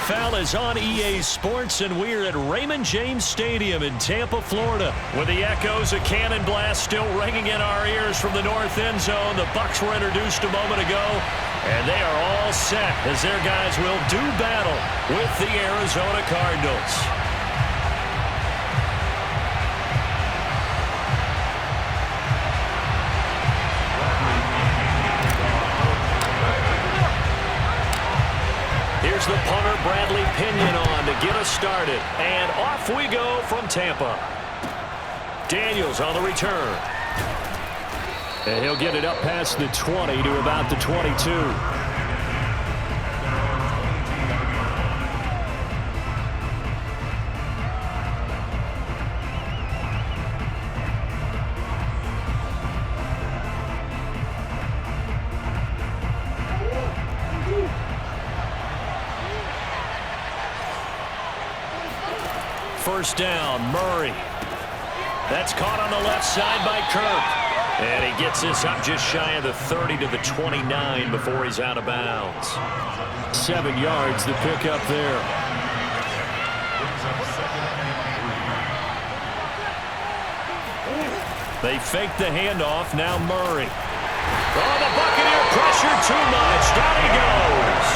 NFL is on EA Sports, and we're at Raymond James Stadium in Tampa, Florida. With the echoes of cannon blast still ringing in our ears from the north end zone, the Bucs were introduced a moment ago, and they are all set as their guys will do battle with the Arizona Cardinals. Here's the punter, Bradley Pinion, on to get us started. And off we go from Tampa. Daniels on the return. And he'll get it up past the 20 to about the 22. First down, Murray. That's caught on the left side by Kirk. And he gets this up just shy of the 30 to the 29 before he's out of bounds. 7 yards, the pickup there. They fake the handoff, now Murray. Oh, the Buccaneer pressure too much. Down he goes.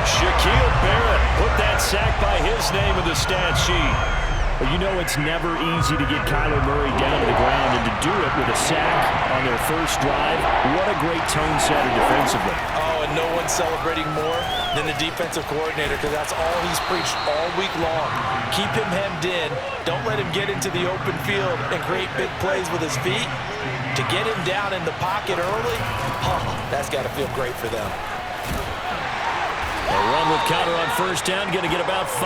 Shaquille Barrett put that sack by his name in the stat sheet. Well, you know it's never easy to get Kyler Murray down to the ground, and to do it with a sack on their first drive, what a great tone setter defensively. Oh, and no one's celebrating more than the defensive coordinator, because that's all he's preached all week long. Keep him hemmed in. Don't let him get into the open field and create big plays with his feet. To get him down in the pocket early, that's got to feel great for them. A run with counter on first down, going to get about 5.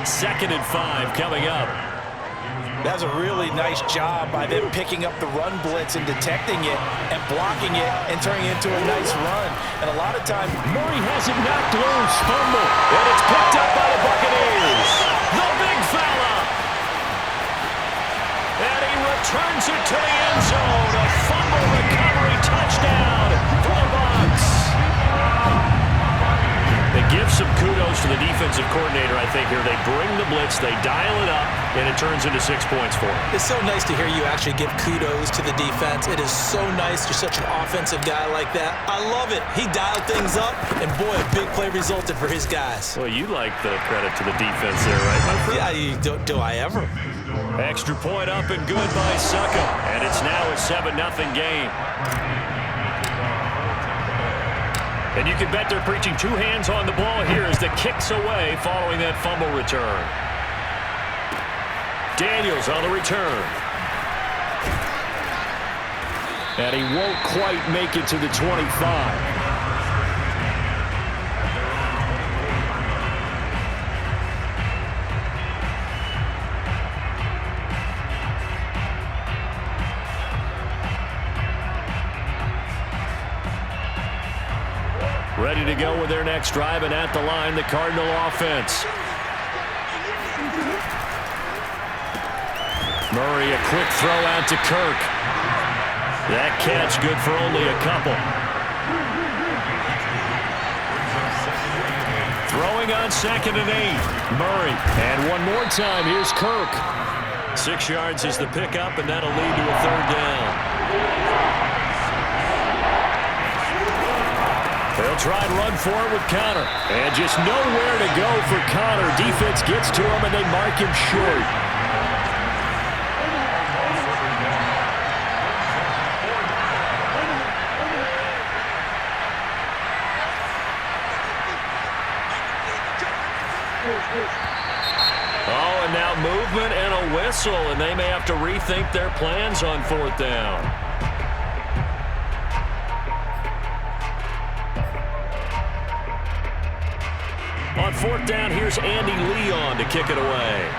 2nd and 5 coming up. That's a really nice job by them picking up the run blitz and detecting it and blocking it and turning it into a nice run. And a lot of times, Murray has it knocked loose, fumble, and it's picked up by the Buccaneers. The big fella. And he returns it to the end zone. A fumble recovery touchdown for the Bucs. They give some kudos to the defensive coordinator, I think, here. They bring the blitz, they dial it up, and it turns into 6 points for them. It's so nice to hear you actually give kudos to the defense. It is so nice. You're such an offensive guy like that. I love it. He dialed things up, and boy, a big play resulted for his guys. Well, you like the credit to the defense there, right, my friend? Yeah, do I ever? Extra point up and good by Succop, and it's now a 7-0 game. And you can bet they're preaching 2 hands on the ball here as the kick's away following that fumble return. Daniels on the return. And he won't quite make it to the 25. Ready to go with their next drive, and at the line, the Cardinal offense. Murray, a quick throw out to Kirk. That catch good for only a couple. Throwing on 2nd and 8. Murray, and one more time, here's Kirk. 6 yards is the pickup, and that'll lead to a 3rd down. They'll try and run for it with Connor. And just nowhere to go for Connor. Defense gets to him, and they mark him short. Oh, and now movement and a whistle, and they may have to rethink their plans on 4th down. On 4th down, here's Andy Leon to kick it away.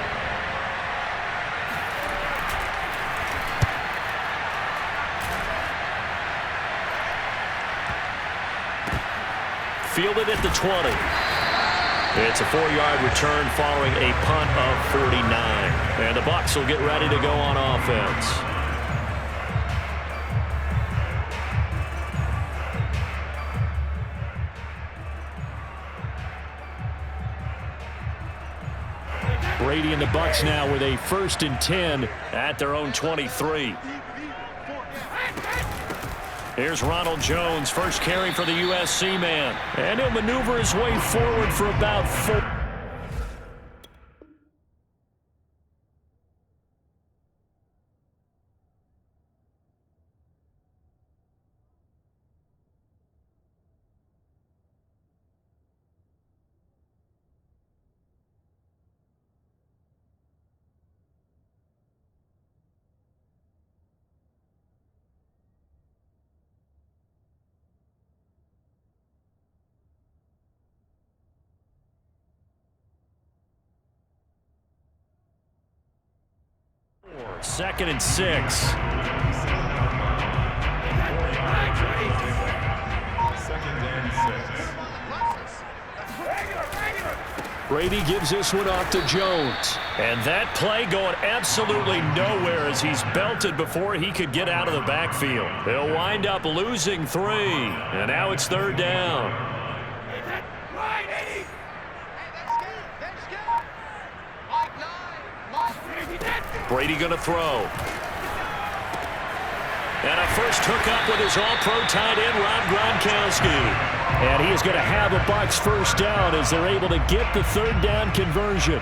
Fielded at the 20. It's a 4-yard return following a punt of 49. And the Bucs will get ready to go on offense. Brady and the Bucs now with a 1st and 10 at their own 23. Here's Ronald Jones, first carry for the USC man. And he'll maneuver his way forward for about 4. Second and 6. Brady gives this one off to Jones. And that play going absolutely nowhere as he's belted before he could get out of the backfield. They'll wind up losing 3. And now it's 3rd down. Brady going to throw. And a first hookup with his all-pro tight end, Rob Gronkowski. And he is going to have a Bucs first down as they're able to get the 3rd down conversion.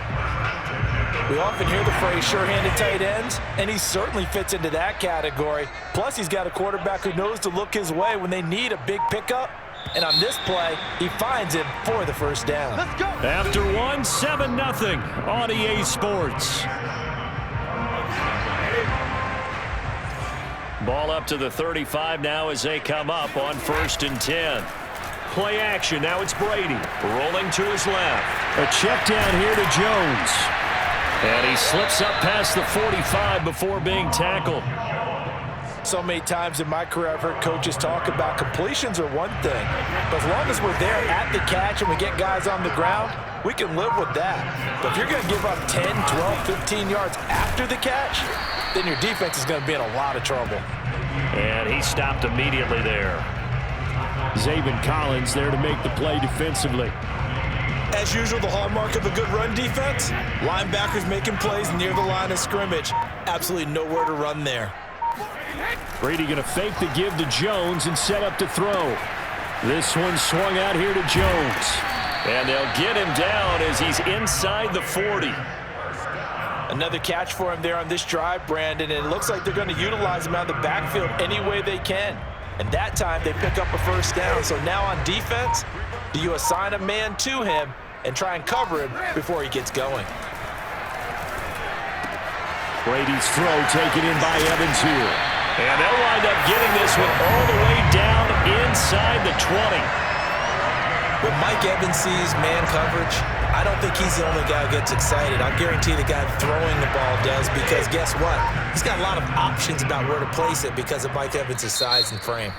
We often hear the phrase sure-handed tight ends, and he certainly fits into that category. Plus, he's got a quarterback who knows to look his way when they need a big pickup. And on this play, he finds him for the first down. Let's go. After 1, 7-0 on EA Sports. Ball up to the 35 now as they come up on 1st and 10. Play action. Now it's Brady rolling to his left. A check down here to Jones. And he slips up past the 45 before being tackled. So many times in my career I've heard coaches talk about completions are one thing. But as long as we're there at the catch and we get guys on the ground, we can live with that. But if you're going to give up 10, 12, 15 yards after the catch, then your defense is going to be in a lot of trouble. And he stopped immediately there. Zaven Collins there to make the play defensively. As usual, the hallmark of a good run defense, linebackers making plays near the line of scrimmage. Absolutely nowhere to run there. Brady going to fake the give to Jones and set up to throw. This one swung out here to Jones. And they'll get him down as he's inside the 40. Another catch for him there on this drive, Brandon, and it looks like they're going to utilize him out of the backfield any way they can. And that time they pick up a first down. So now on defense, do you assign a man to him and try and cover him before he gets going? Brady's throw taken in by Evans here. And they'll wind up getting this one all the way down inside the 20. When Mike Evans sees man coverage, I don't think he's the only guy who gets excited. I guarantee the guy throwing the ball does, because guess what? He's got a lot of options about where to place it because of Mike Evans' size and frame.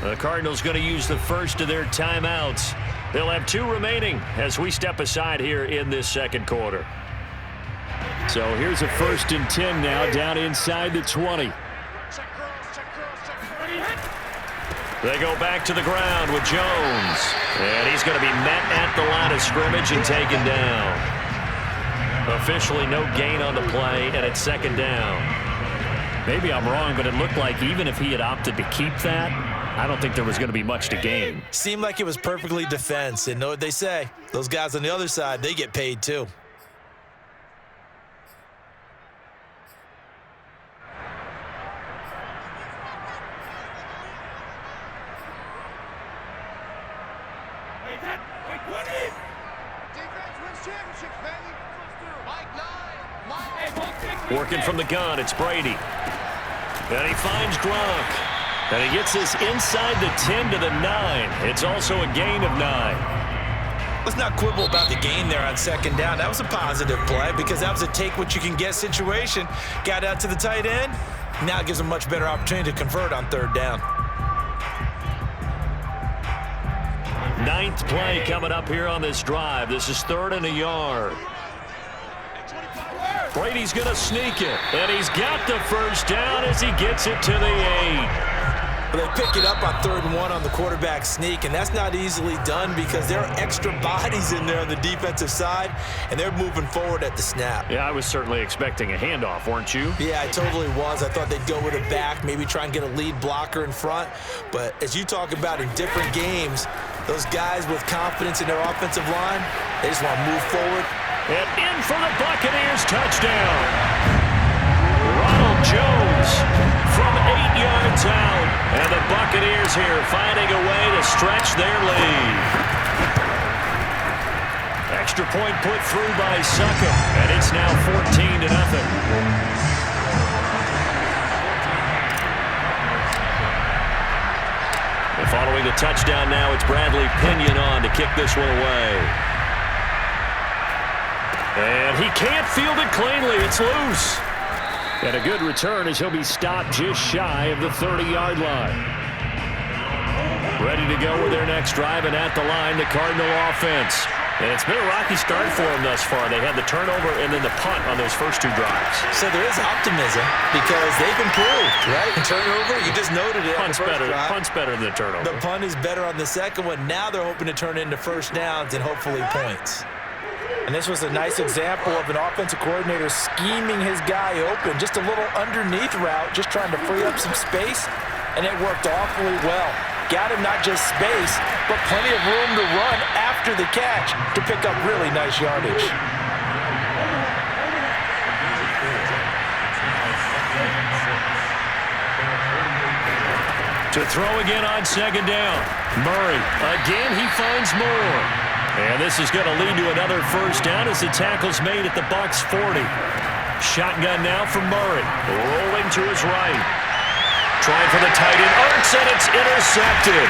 The Cardinals going to use the first of their timeouts. They'll have 2 remaining as we step aside here in this second quarter. So here's a 1st and 10 now down inside the 20. They go back to the ground with Jones. And he's going to be met at the line of scrimmage and taken down. Officially no gain on the play, and it's 2nd down. Maybe I'm wrong, but it looked like even if he had opted to keep that, I don't think there was going to be much to gain. Seemed like it was perfectly defense. And know what they say? Those guys on the other side, they get paid too. Working from the gun, it's Brady. And he finds Gronk. And he gets this inside the 10 to the 9. It's also a gain of 9. Let's not quibble about the gain there on 2nd down. That was a positive play because that was a take-what-you-can-get situation. Got out to the tight end. Now it gives him a much better opportunity to convert on 3rd down. 9th play coming up here on this drive. This is 3rd and a yard. Brady's going to sneak it, and he's got the first down as he gets it to the 8. But they pick it up on 3rd and 1 on the quarterback sneak, and that's not easily done because there are extra bodies in there on the defensive side, and they're moving forward at the snap. Yeah, I was certainly expecting a handoff, weren't you? Yeah, I totally was. I thought they'd go with a back, maybe try and get a lead blocker in front. But as you talk about in different games, those guys with confidence in their offensive line, they just want to move forward. And in for the Buccaneers touchdown. Ronald Jones from 8 yards out. And the Buccaneers here finding a way to stretch their lead. Extra point put through by Succop, and it's now 14-0. And following the touchdown now, it's Bradley Pinion on to kick this one away. And he can't field it cleanly. It's loose. And a good return as he'll be stopped just shy of the 30-yard line. Ready to go with their next drive, and at the line, the Cardinal offense. And it's been a rocky start for them thus far. They had the turnover and then the punt on those first 2 drives. So there is optimism because they've improved, right? The turnover, you just noted it. Punt's better. Punt's better than the turnover. The punt is better on the second one. Now they're hoping to turn into first downs and hopefully points. And this was a nice example of an offensive coordinator scheming his guy open. Just a little underneath route, just trying to free up some space, and it worked awfully well. Got him not just space, but plenty of room to run after the catch to pick up really nice yardage. To throw again on 2nd down. Murray, again he finds more. And this is going to lead to another first down as the tackle's made at the Bucs 40. Shotgun now from Murray. Rolling to his right. Trying for the tight end. Arcs, and it's intercepted.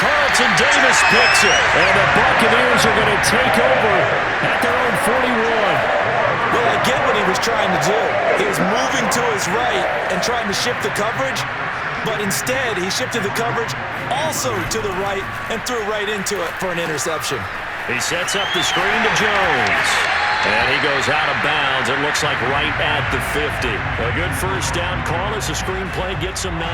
Carlton Davis picks it. And the Buccaneers are going to take over at their own 41. Well, I get what he was trying to do. He was moving to his right and trying to shift the coverage. But instead, he shifted the coverage also to the right and threw right into it for an interception. He sets up the screen to Jones. And he goes out of bounds. It looks like right at the 50. A good first down call as the screenplay gets him 9.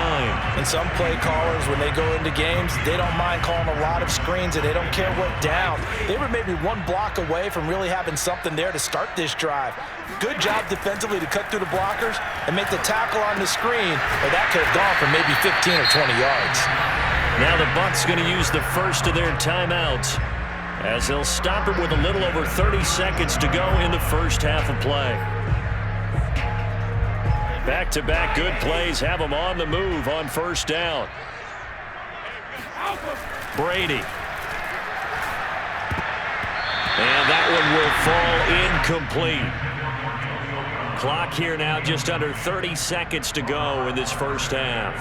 And some play callers, when they go into games, they don't mind calling a lot of screens, and they don't care what down. They were maybe 1 block away from really having something there to start this drive. Good job defensively to cut through the blockers and make the tackle on the screen, or that could have gone for maybe 15 or 20 yards. Now the Bucs going to use the first of their timeouts, as they'll stop it with a little over 30 seconds to go in the first half of play. Back-to-back good plays have them on the move on first down. Brady. And that one will fall incomplete. Clock here now, just under 30 seconds to go in this first half.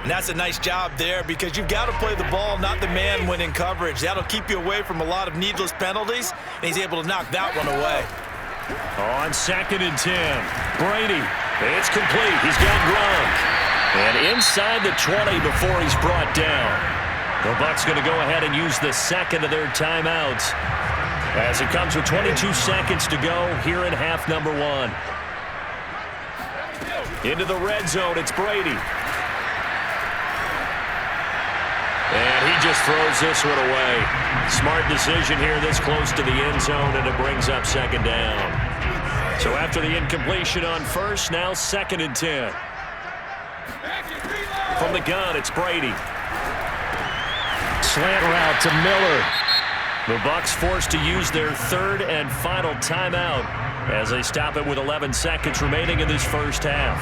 And that's a nice job there because you've got to play the ball, not the man when in coverage. That'll keep you away from a lot of needless penalties, and he's able to knock that one away. On 2nd and 10, Brady. It's complete. He's got Gronk. And inside the 20 before he's brought down. The Bucs going to go ahead and use the second of their timeouts as it comes with 22 seconds to go here in half number 1. Into the red zone, it's Brady. And he just throws this one away. Smart decision here this close to the end zone, and it brings up 2nd down. So after the incompletion on first, now 2nd and 10. From the gun, it's Brady. Slant route to Miller. The Bucs forced to use their 3rd and final timeout as they stop it with 11 seconds remaining in this first half.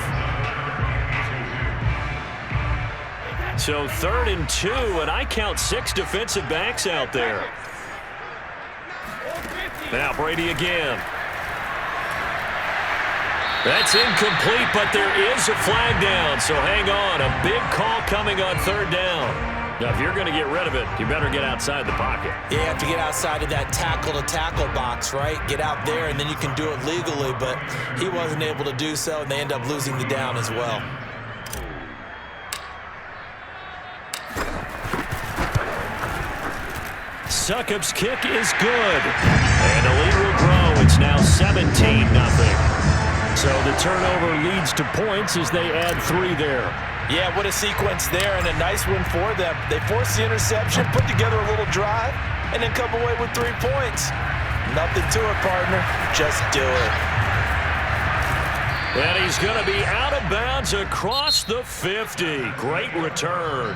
So 3rd and 2, and I count 6 defensive backs out there. Now Brady again. That's incomplete, but there is a flag down, so hang on. A big call coming on 3rd down. Now, if you're going to get rid of it, you better get outside the pocket. Yeah, you have to get outside of that tackle-to-tackle box, right? Get out there, and then you can do it legally, but he wasn't able to do so, and they end up losing the down as well. Succop's kick is good. And the lead will grow. It's now 17-0. So the turnover leads to points as they add 3 there. Yeah, what a sequence there, and a nice win for them. They forced the interception, put together a little drive, and then come away with 3 points. Nothing to it, partner. Just do it. And he's going to be out of bounds across the 50. Great return.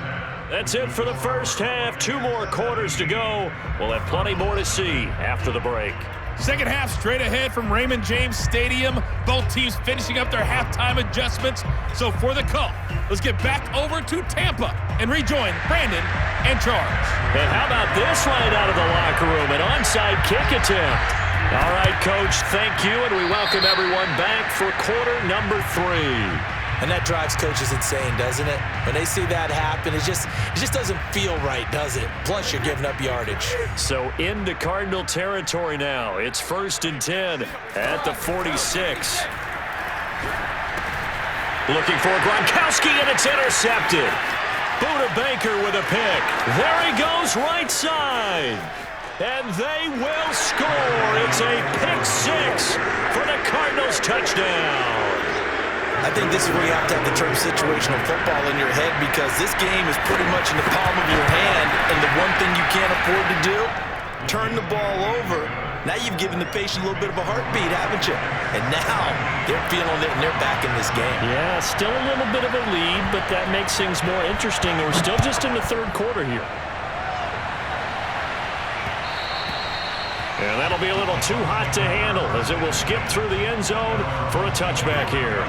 That's it for the first half. 2 more quarters to go. We'll have plenty more to see after the break. Second half straight ahead from Raymond James Stadium. Both teams finishing up their halftime adjustments. So for the call, let's get back over to Tampa and rejoin Brandon and Charles. And how about this right out of the locker room? An onside kick attempt. All right, Coach, thank you, and we welcome everyone back for quarter number 3. And that drives coaches insane, doesn't it? When they see that happen, it just doesn't feel right, does it? Plus, you're giving up yardage. So into Cardinal territory now. It's 1st and 10 at the 46. Looking for Gronkowski, and it's intercepted. Buda Baker with a pick. There he goes, right side. And they will score. It's a pick-6 for the Cardinals touchdown. I think this is where you have to have the term situational football in your head, because this game is pretty much in the palm of your hand, and the one thing you can't afford to do, turn the ball over. Now you've given the patient a little bit of a heartbeat, haven't you? And now they're feeling it, and they're back in this game. Yeah, still a little bit of a lead, but that makes things more interesting. We're still just in the 3rd quarter here. And that'll be a little too hot to handle as it will skip through the end zone for a touchback here.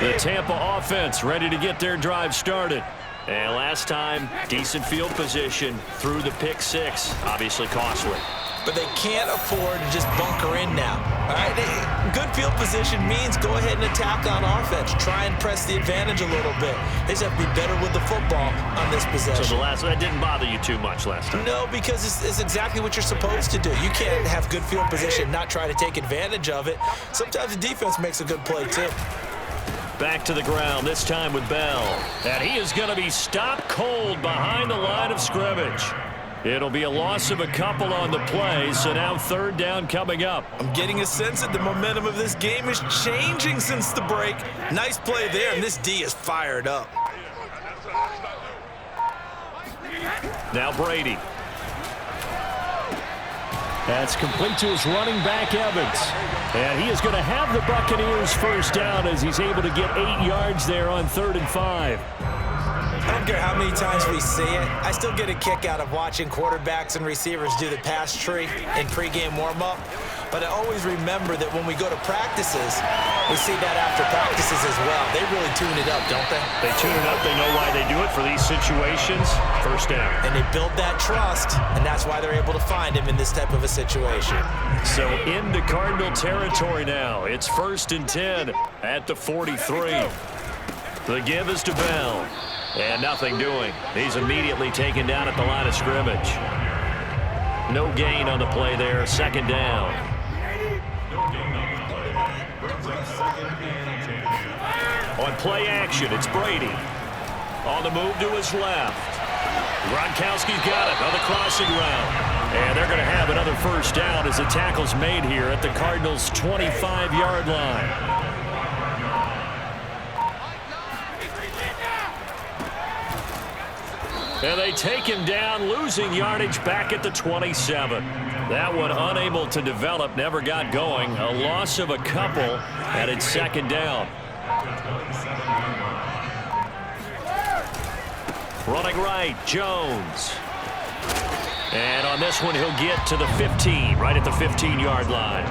The Tampa offense ready to get their drive started. And last time, decent field position through the pick-6. Obviously costly. But they can't afford to just bunker in now. All right, good field position means go ahead and attack on offense. Try and press the advantage a little bit. They just have to be better with the football on this possession. So that didn't bother you too much last time? No, because it's exactly what you're supposed to do. You can't have good field position and not try to take advantage of it. Sometimes the defense makes a good play, too. Back to the ground, this time with Bell. And he is going to be stopped cold behind the line of scrimmage. It'll be a loss of a couple on the play, so now 3rd down coming up. I'm getting a sense that the momentum of this game is changing since the break. Nice play there, and this D is fired up. Now Brady. That's complete to his running back, Evans. And he is going to have the Buccaneers first down as he's able to get 8 yards there on 3rd and 5. I don't care how many times we see it. I still get a kick out of watching quarterbacks and receivers do the pass tree in pregame warm-up. But I always remember that when we go to practices, we see that after practices as well. They really tune it up, don't they? They tune it up. They know why they do it for these situations. First down. And they build that trust, and that's why they're able to find him in this type of a situation. So into Cardinal territory now. It's 1st and 10 at the 43. The give is to Bell. And nothing doing. He's immediately taken down at the line of scrimmage. No gain on the play there. 2nd down. On play action, it's Brady. On the move to his left. Gronkowski's got it on the crossing route. And they're going to have another first down as the tackle's made here at the Cardinals' 25-yard line. And they take him down, losing yardage back at the 27. That one unable to develop, never got going. A loss of a couple, and it's 2nd down. Running right, Jones. And on this one, he'll get to the 15, right at the 15-yard line.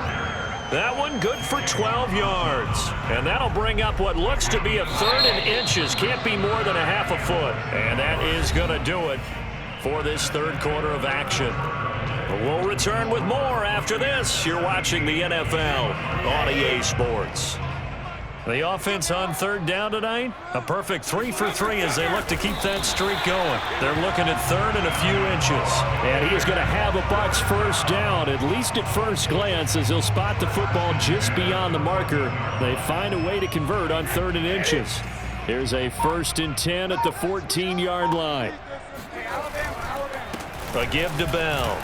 That one good for 12 yards. And that'll bring up what looks to be a 3rd and inches. Can't be more than a half a foot. And that is going to do it for this 3rd quarter of action. We'll return with more after this. You're watching the NFL on EA Sports. The offense on 3rd down tonight, a perfect 3 for 3 as they look to keep that streak going. They're looking at 3rd and a few inches. And he is going to have a Bucs first down, at least at first glance, as he'll spot the football just beyond the marker. They find a way to convert on 3rd and inches. Here's a 1st and 10 at the 14-yard line. A give to Bell.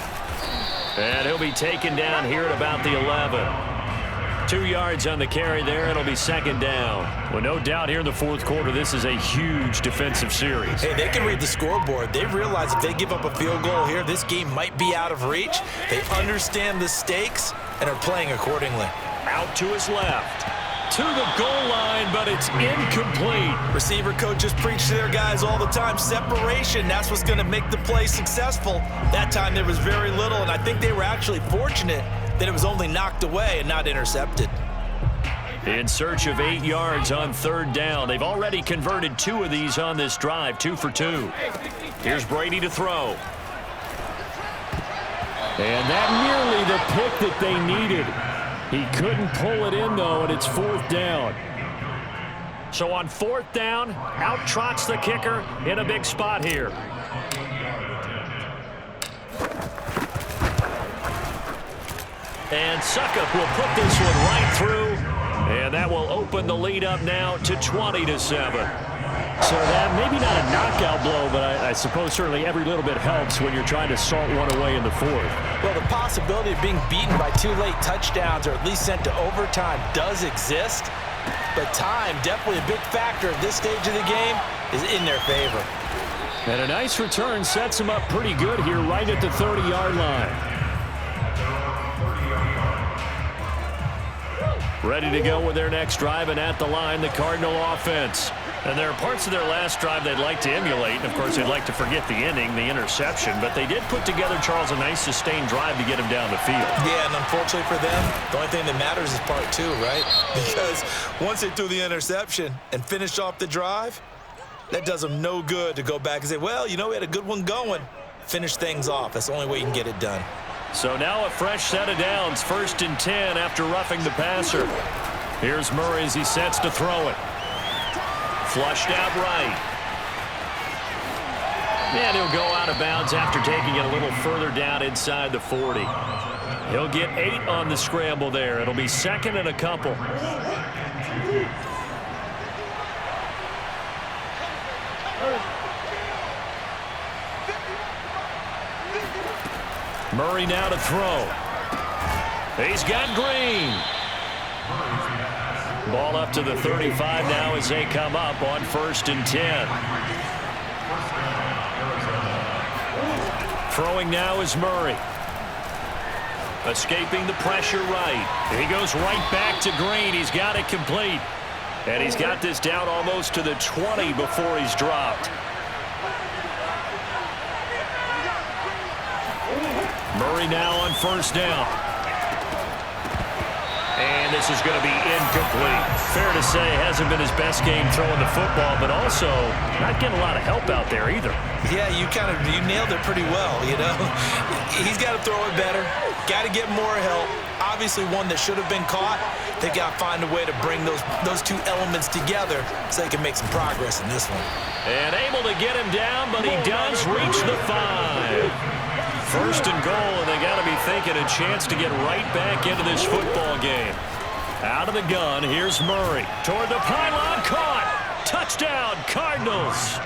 And he'll be taken down here at about the 11. 2 yards on the carry there. It'll be second down. Well, no doubt here in the fourth quarter, this is a huge defensive series. Hey, they can read the scoreboard. They realize if they give up a field goal here, this game might be out of reach. They understand the stakes and are playing accordingly. Out to his left. To the goal line, but it's incomplete. Receiver coaches preach to their guys all the time. Separation, that's what's going to make the play successful. That time there was very little, and I think they were actually fortunate that it was only knocked away and not intercepted. In search of 8 yards on third down. They've already converted 2 of these on this drive, 2 for 2. Here's Brady to throw. And that nearly the pick that they needed. He couldn't pull it in, though, and it's fourth down. So on fourth down, out trots the kicker in a big spot here. And Suckup will put this one right through, and that will open the lead up now to 20-7. So that maybe not a knockout blow, but I suppose certainly every little bit helps when you're trying to salt one away in the fourth. Well, the possibility of being beaten by 2 late touchdowns or at least sent to overtime does exist, but time, definitely a big factor at this stage of the game, is in their favor. And a nice return sets them up pretty good here right at the 30-yard line. Ready to go with their next drive, and at the line, the Cardinal offense. And there are parts of their last drive they'd like to emulate. And, of course, they'd like to forget the inning, the interception. But they did put together, Charles, a nice sustained drive to get him down the field. Yeah, and unfortunately for them, the only thing that matters is part 2, right? Because once they threw the interception and finished off the drive, that does them no good to go back and say, well, you know, we had a good one going. Finish things off. That's the only way you can get it done. So now a fresh set of downs, 1st and 10 after roughing the passer. Here's Murray as he sets to throw it. Flushed out right. And he'll go out of bounds after taking it a little further down inside the 40. He'll get 8 on the scramble there. It'll be second and a couple. Murray now to throw. He's got Green. Ball up to the 35 now as they come up on 1st and 10. Throwing now is Murray. Escaping the pressure right. He goes right back to Green. He's got it complete. And he's got this down almost to the 20 before he's dropped. Murray now on 1st down. And this is going to be incomplete. Fair to say, hasn't been his best game throwing the football, but also not getting a lot of help out there either. Yeah, you nailed it pretty well, you know. He's got to throw it better. Got to get more help. Obviously one that should have been caught. They got to find a way to bring those 2 elements together so they can make some progress in this one. And able to get him down, but he does reach the 5. 1st and goal, and they got to be thinking a chance to get right back into this football game. Out of the gun, here's Murray. Toward the pylon, caught. Touchdown, Cardinals.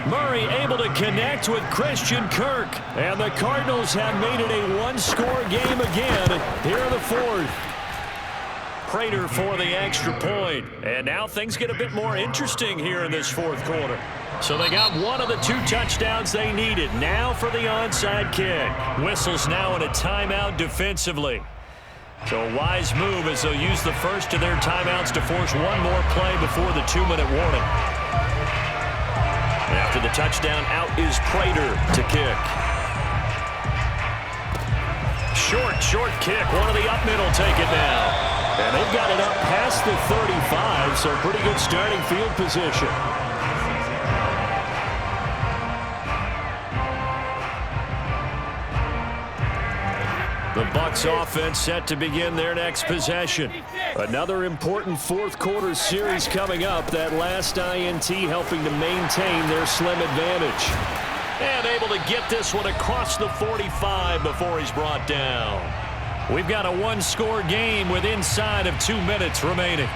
Murray able to connect with Christian Kirk. And the Cardinals have made it a 1-score game again here in the 4th. Prater for the extra point. And now things get a bit more interesting here in this 4th quarter. So they got one of the 2 touchdowns they needed. Now for the onside kick. Whistles now in a timeout defensively. So a wise move as they'll use the first of their timeouts to force one more play before the 2-minute warning. After the touchdown, out is Prater to kick. Short kick. One of the up middle take it now. And they've got it up past the 35, so pretty good starting field position. The Bucs offense set to begin their next possession. Another important 4th quarter series coming up. That last INT helping to maintain their slim advantage. And able to get this one across the 45 before he's brought down. We've got a 1-score game with inside of 2 minutes remaining.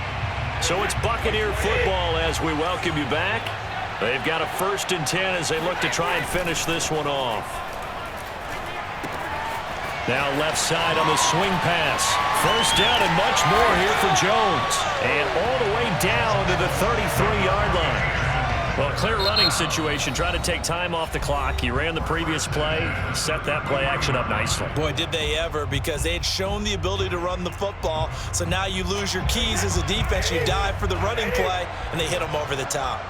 So it's Buccaneer football as we welcome you back. They've got a 1st and 10 as they look to try and finish this one off. Now left side on the swing pass. First down and much more here for Jones. And all the way down to the 33-yard line. Well, clear running situation. Try to take time off the clock. He ran the previous play, set that play action up nicely. Boy, did they ever, because they had shown the ability to run the football. So now you lose your keys as a defense. You dive for the running play, and they hit them over the top.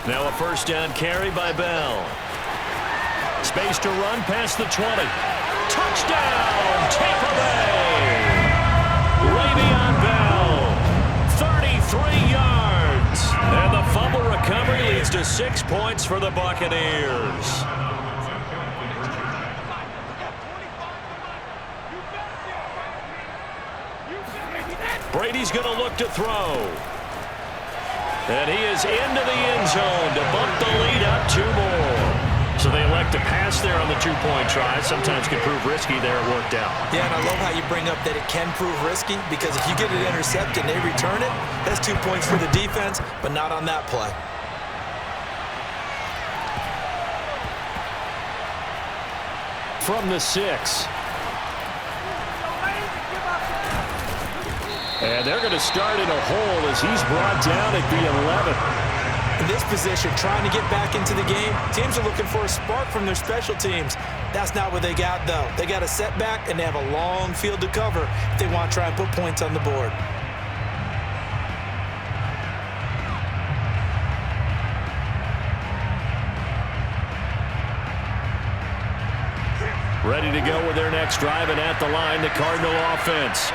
Now a first down carry by Bell. Space to run past the 20. Touchdown, Tampa Bay! Le'Veon Bell, 33 yards. And the fumble recovery leads to 6 points for the Buccaneers. Brady's going to look to throw. And he is into the end zone to bump the lead up 2 more. So they elect to pass there on the 2-point try. Sometimes can prove risky there. It worked out. Yeah, and I love how you bring up that it can prove risky, because if you get it intercepted and they return it, that's 2 points for the defense, but not on that play. From the 6. And they're going to start in a hole as he's brought down at the 11. In this position, trying to get back into the game, teams are looking for a spark from their special teams. That's not what they got, though. They got a setback, and they have a long field to cover if they want to try and put points on the board. Ready to go with their next drive, and at the line, the Cardinal offense.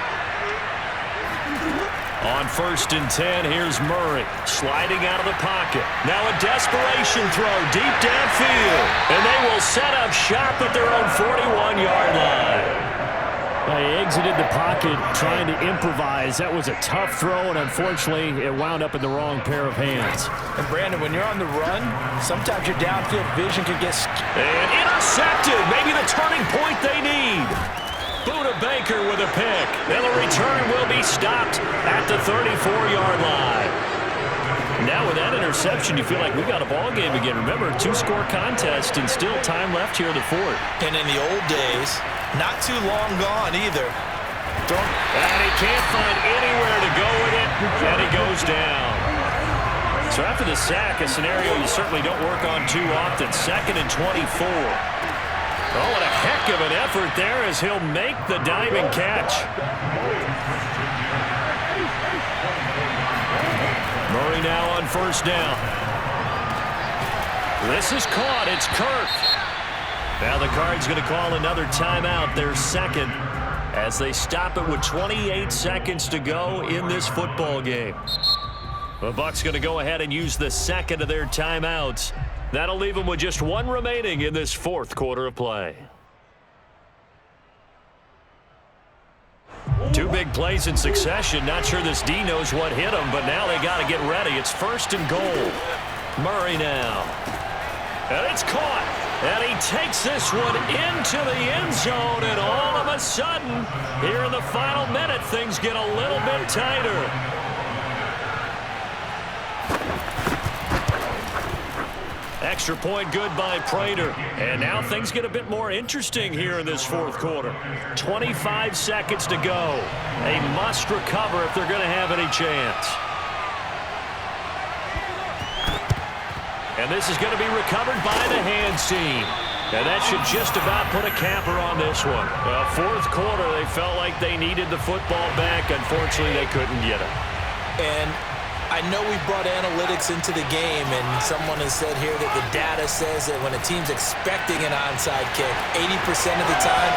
On 1st and 10, here's Murray sliding out of the pocket. Now a desperation throw deep downfield. And they will set up shop at their own 41-yard line. They exited the pocket trying to improvise. That was a tough throw, and unfortunately, it wound up in the wrong pair of hands. And, Brandon, when you're on the run, sometimes your downfield vision can get... And intercepted. Maybe the turning point they need. Buda Baker with a pick. And the return will be stopped at the 34-yard line. Now with that interception, you feel like we got a ball game again. Remember, 2-score contest and still time left here in the 4th. And in the old days, not too long gone either. And he can't find anywhere to go with it, and he goes down. So after the sack, a scenario you certainly don't work on too often. 2nd and 24. Oh, what a heck of an effort there as he'll make the diving catch. Murray now on 1st down. This is caught. It's Kirk. Now the Cards going to call another timeout, their 2nd, as they stop it with 28 seconds to go in this football game. The Bucs going to go ahead and use the 2nd of their timeouts. That'll leave them with just 1 remaining in this 4th quarter of play. 2 big plays in succession. Not sure this D knows what hit him, but now they got to get ready. It's 1st and goal. Murray now. And it's caught. And he takes this one into the end zone, and all of a sudden, here in the final minute, things get a little bit tighter. Extra point good by Prater. And now things get a bit more interesting here in this 4th quarter. 25 seconds to go. They must recover if they're going to have any chance. And this is going to be recovered by the hands team. And that should just about put a capper on this one. Well, 4th quarter, they felt like they needed the football back. Unfortunately, they couldn't get it. And I know we brought analytics into the game, and someone has said here that the data says that when a team's expecting an onside kick, 80% of the time,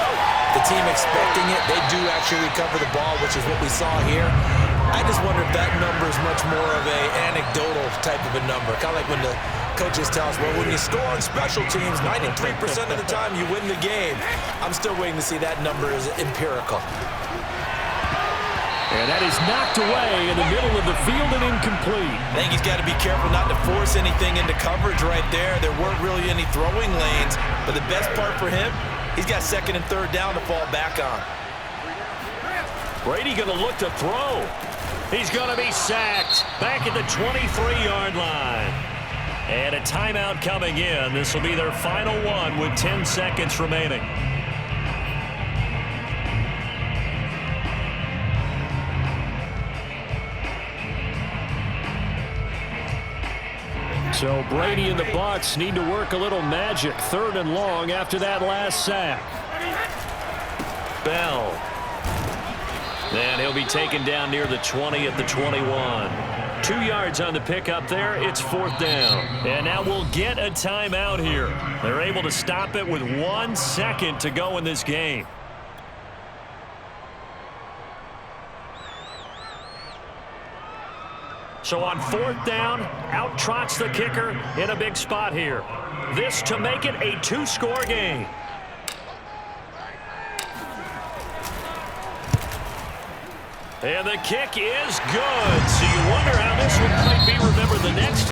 the team expecting it, they do actually recover the ball, which is what we saw here. I just wonder if that number is much more of an anecdotal type of a number. Kind of like when the coaches tell us, well, when you score on special teams, 93% of the time you win the game. I'm still waiting to see that number is empirical. And that is knocked away in the middle of the field and incomplete. I think he's got to be careful not to force anything into coverage right there. There weren't really any throwing lanes, but the best part for him, he's got 2nd and 3rd down to fall back on. Brady going to look to throw. He's going to be sacked back at the 23-yard line. And a timeout coming in. This will be their final one with 10 seconds remaining. So Brady and the Bucs need to work a little magic. 3rd and long after that last sack. Bell. And he'll be taken down near the 20 at the 21. 2 yards on the pickup there. It's 4th down. And now we'll get a timeout here. They're able to stop it with 1 second to go in this game. So on 4th down, out trots the kicker in a big spot here. This to make it a 2-score game. And the kick is good. So you wonder how this one might be remembered the next